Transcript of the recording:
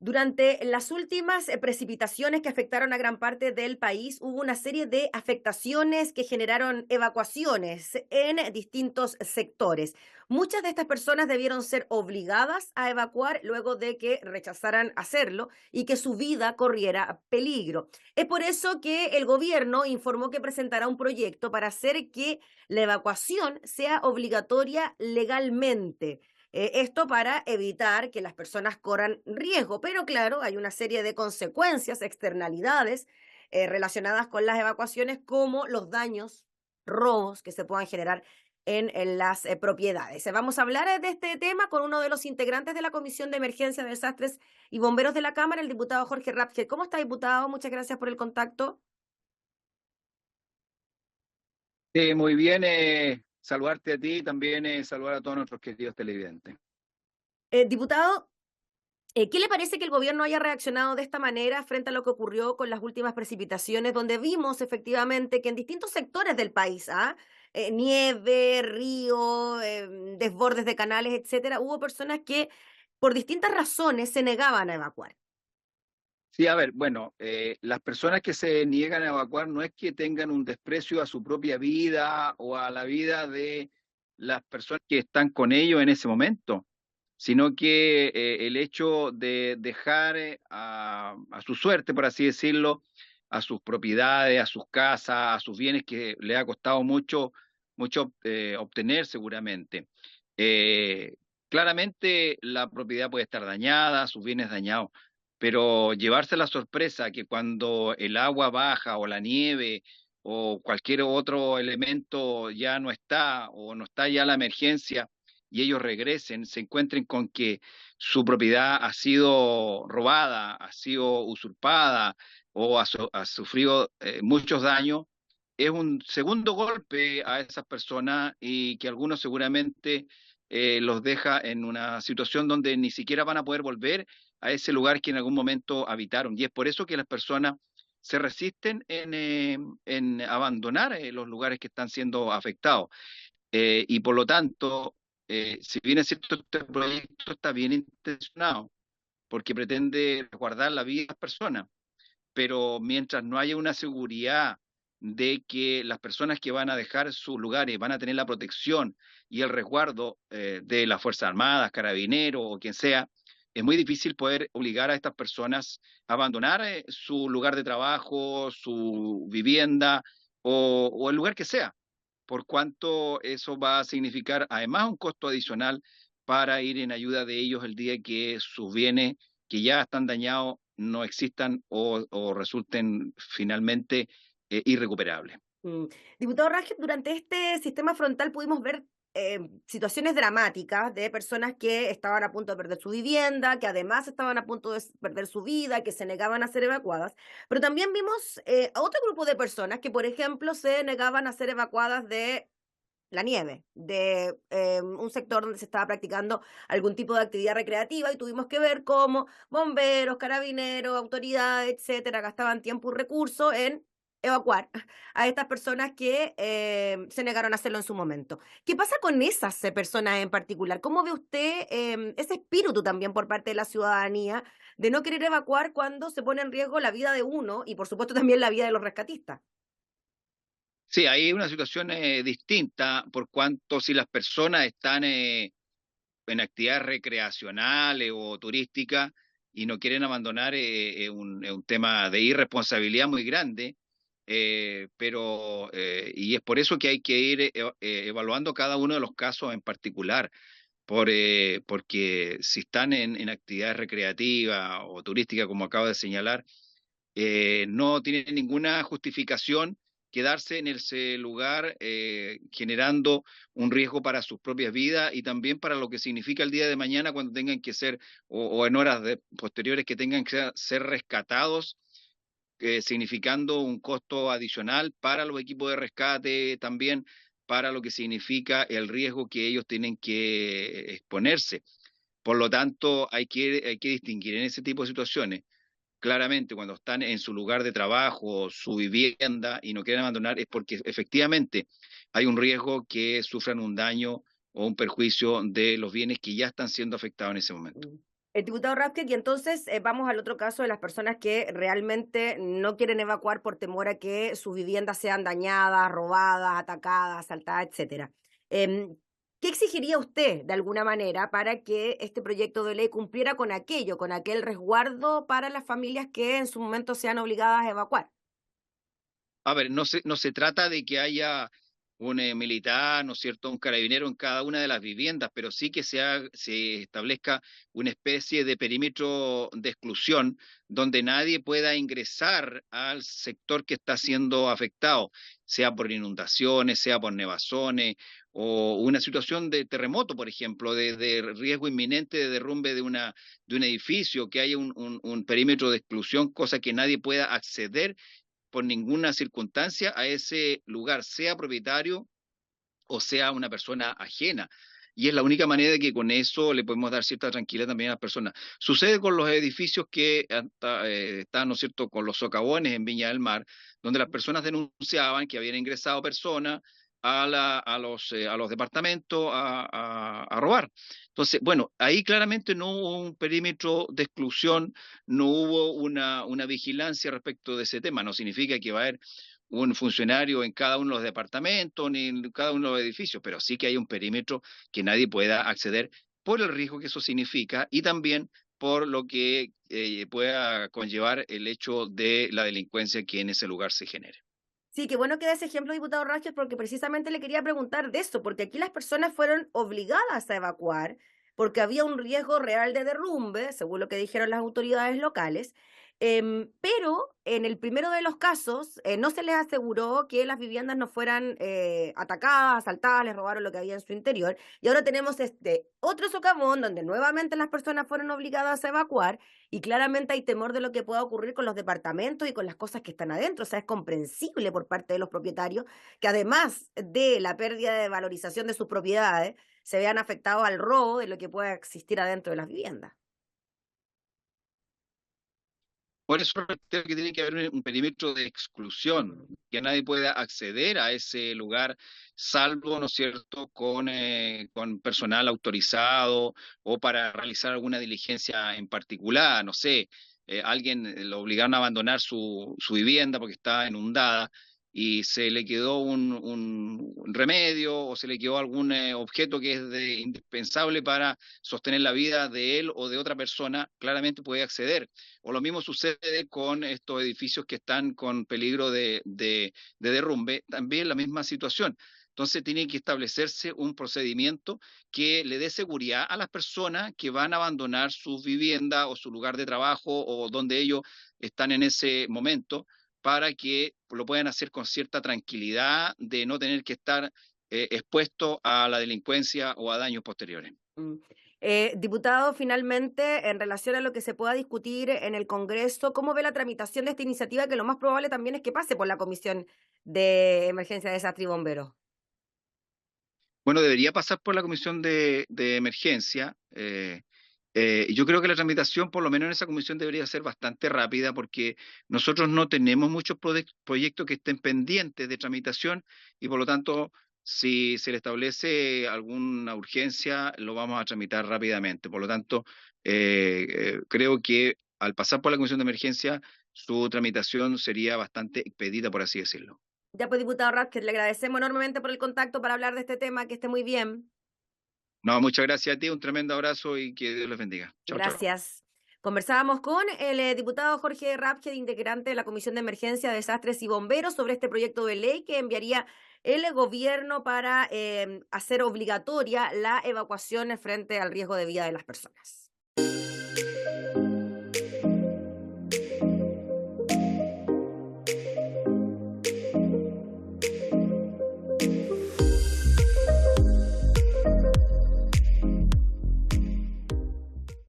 Durante las últimas precipitaciones que afectaron a gran parte del país, hubo una serie de afectaciones que generaron evacuaciones en distintos sectores. Muchas de estas personas debieron ser obligadas a evacuar luego de que rechazaran hacerlo y que su vida corriera peligro. Es por eso que el gobierno informó que presentará un proyecto para hacer que la evacuación sea obligatoria legalmente. Esto para evitar que las personas corran riesgo, pero claro, hay una serie de consecuencias, externalidades relacionadas con las evacuaciones, como los daños, robos que se puedan generar en las propiedades. Vamos a hablar de este tema con uno de los integrantes de la Comisión de Emergencia, Desastres y Bomberos de la Cámara, el diputado Jorge Rapke. ¿Cómo está, diputado? Muchas gracias por el contacto. Muy bien, saludarte a ti y también saludar a todos nuestros queridos televidentes. Diputado, ¿qué le parece que el gobierno haya reaccionado de esta manera frente a lo que ocurrió con las últimas precipitaciones, donde vimos efectivamente que en distintos sectores del país, nieve, río, desbordes de canales, etcétera, hubo personas que por distintas razones se negaban a evacuar? Sí, a ver, bueno, las personas que se niegan a evacuar no es que tengan un desprecio a su propia vida o a la vida de las personas que están con ellos en ese momento, sino que el hecho de dejar a su suerte, por así decirlo, a sus propiedades, a sus casas, a sus bienes que le ha costado mucho obtener seguramente. Eh, Claramente la propiedad puede estar dañada, sus bienes dañados, pero llevarse la sorpresa que cuando el agua baja o la nieve o cualquier otro elemento ya no está o no está ya la emergencia y ellos regresen, se encuentren con que su propiedad ha sido robada, ha sido usurpada o ha sufrido muchos daños, es un segundo golpe a esas personas y que algunos seguramente los deja en una situación donde ni siquiera van a poder volver a ese lugar que en algún momento habitaron. Y es por eso que las personas se resisten en abandonar los lugares que están siendo afectados. Y por lo tanto, si bien es cierto, este proyecto está bien intencionado, porque pretende resguardar la vida de las personas, pero mientras no haya una seguridad de que las personas que van a dejar sus lugares van a tener la protección y el resguardo de las Fuerzas Armadas, Carabineros o quien sea, es muy difícil poder obligar a estas personas a abandonar su lugar de trabajo, su vivienda o el lugar que sea, por cuanto eso va a significar además un costo adicional para ir en ayuda de ellos el día que sus bienes que ya están dañados no existan o resulten finalmente irrecuperables. Mm. Diputado Rasket, durante este sistema frontal pudimos ver situaciones dramáticas de personas que estaban a punto de perder su vivienda, que además estaban a punto de perder su vida, que se negaban a ser evacuadas, pero también vimos a otro grupo de personas que, por ejemplo, se negaban a ser evacuadas de la nieve, de un sector donde se estaba practicando algún tipo de actividad recreativa y tuvimos que ver cómo bomberos, carabineros, autoridades, etcétera, gastaban tiempo y recursos en evacuar a estas personas que se negaron a hacerlo en su momento. ¿Qué pasa con esas personas en particular? ¿Cómo ve usted ese espíritu también por parte de la ciudadanía de no querer evacuar cuando se pone en riesgo la vida de uno y por supuesto también la vida de los rescatistas? Sí, hay una situación distinta por cuanto si las personas están en actividades recreacionales o turísticas y no quieren abandonar, es un tema de irresponsabilidad muy grande, y es por eso que hay que ir evaluando cada uno de los casos en particular, porque si están en actividades recreativas o turísticas, como acabo de señalar, no tiene ninguna justificación quedarse en ese lugar generando un riesgo para sus propias vidas y también para lo que significa el día de mañana cuando tengan que ser, o en horas posteriores que tengan que ser rescatados, significando un costo adicional para los equipos de rescate, también para lo que significa el riesgo que ellos tienen que exponerse. Por lo tanto, hay que distinguir en ese tipo de situaciones claramente cuando están en su lugar de trabajo, su vivienda y no quieren abandonar es porque efectivamente hay un riesgo que sufran un daño o un perjuicio de los bienes que ya están siendo afectados en ese momento. Mm. El diputado Raskin, y entonces vamos al otro caso de las personas que realmente no quieren evacuar por temor a que sus viviendas sean dañadas, robadas, atacadas, asaltadas, etcétera. Em, ¿Qué exigiría usted de alguna manera para que este proyecto de ley cumpliera con aquello, con aquel resguardo para las familias que en su momento sean obligadas a evacuar? A ver, no se trata de que haya un militar, ¿no es cierto?, un carabinero en cada una de las viviendas, pero sí que se establezca una especie de perímetro de exclusión donde nadie pueda ingresar al sector que está siendo afectado, sea por inundaciones, sea por nevazones o una situación de terremoto, por ejemplo, de riesgo inminente de derrumbe de un edificio, que haya un perímetro de exclusión, cosa que nadie pueda acceder por ninguna circunstancia a ese lugar, sea propietario o sea una persona ajena. Y es la única manera de que con eso le podemos dar cierta tranquilidad también a las personas. Sucede con los edificios que están, ¿no es cierto?, con los socavones en Viña del Mar, donde las personas denunciaban que habían ingresado personas a los departamentos a robar. Entonces, bueno, ahí claramente no hubo un perímetro de exclusión, no hubo una vigilancia respecto de ese tema. No significa que va a haber un funcionario en cada uno de los departamentos ni en cada uno de los edificios, pero sí que hay un perímetro que nadie pueda acceder por el riesgo que eso significa y también por lo que pueda conllevar el hecho de la delincuencia que en ese lugar se genere. Sí, qué bueno que da ese ejemplo, diputado Rachel, porque precisamente le quería preguntar de eso, porque aquí las personas fueron obligadas a evacuar porque había un riesgo real de derrumbe, según lo que dijeron las autoridades locales, pero en el primero de los casos no se les aseguró que las viviendas no fueran atacadas, asaltadas, les robaron lo que había en su interior, y ahora tenemos este otro socavón donde nuevamente las personas fueron obligadas a evacuar y claramente hay temor de lo que pueda ocurrir con los departamentos y con las cosas que están adentro. O sea, es comprensible por parte de los propietarios que además de la pérdida de valorización de sus propiedades, se vean afectados al robo de lo que pueda existir adentro de las viviendas. Por eso creo que tiene que haber un perímetro de exclusión, que nadie pueda acceder a ese lugar, salvo, ¿no es cierto?, con personal autorizado o para realizar alguna diligencia en particular, no sé, alguien lo obligaron a abandonar su vivienda porque estaba inundada y se le quedó un remedio o se le quedó algún objeto que es indispensable para sostener la vida de él o de otra persona, claramente puede acceder. O lo mismo sucede con estos edificios que están con peligro de derrumbe, también la misma situación. Entonces tiene que establecerse un procedimiento que le dé seguridad a las personas que van a abandonar sus viviendas o su lugar de trabajo o donde ellos están en ese momento para que lo puedan hacer con cierta tranquilidad de no tener que estar expuesto a la delincuencia o a daños posteriores. Mm. Diputado, finalmente, en relación a lo que se pueda discutir en el Congreso, ¿cómo ve la tramitación de esta iniciativa? Que lo más probable también es que pase por la Comisión de Emergencia, Desastre y Bomberos. Bueno, debería pasar por la comisión de emergencia. Yo creo que la tramitación, por lo menos en esa comisión, debería ser bastante rápida porque nosotros no tenemos muchos proyectos que estén pendientes de tramitación y por lo tanto, si se le establece alguna urgencia, lo vamos a tramitar rápidamente. Por lo tanto, creo que al pasar por la comisión de emergencia, su tramitación sería bastante expedita, por así decirlo. Ya pues, diputado Rasket, le agradecemos enormemente por el contacto para hablar de este tema. Que esté muy bien. No, muchas gracias a ti, un tremendo abrazo y que Dios les bendiga. Chao, chao. Gracias. Conversábamos con el diputado Jorge Rapke, integrante de la Comisión de Emergencia, Desastres y Bomberos, sobre este proyecto de ley que enviaría el gobierno para hacer obligatoria la evacuación frente al riesgo de vida de las personas.